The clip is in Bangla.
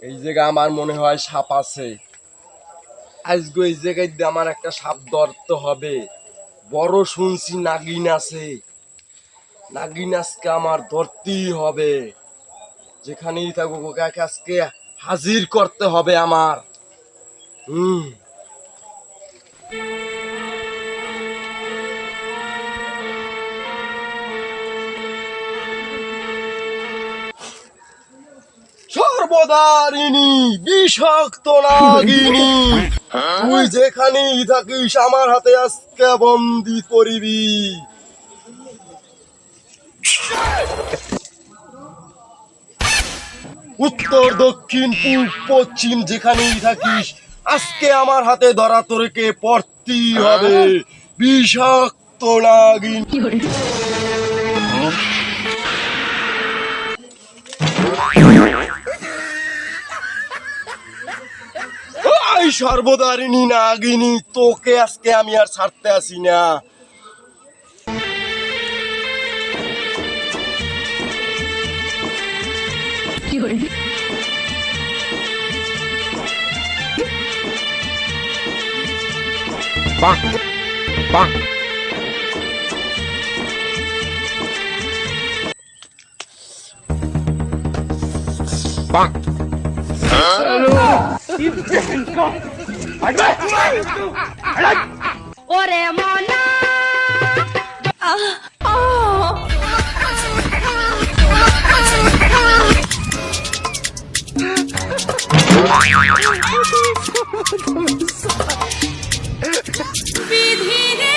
এই জায়গা আমার মনে হয় সাপ আছে। আজকে এই জায়গায় দিয়ে আমার একটা সাপ ধরতে হবে। বড় শুনছি নাগিন আছে, নাগিন আজকে আমার ধরতেই হবে। যেখানেই থাকুক ওকে আজকে হাজির করতে হবে আমার। সর্বদারিণী বিষাক্ত নাগিনী, তুই যেখানেই থাকিস আমার হাতে আজকে বন্দি করিবি। উত্তর দক্ষিণ পূর্ব পশ্চিম যেখানেই থাকিস আজকে আমার হাতে ধরা তোরকে পড়তেই হবে। বিষাক্ত নাগিনী। সর্বদারিণী নাগিনী, তোকে আজকে আমি আর ছাড়তে আসি না। ওরে মনা বিধি রে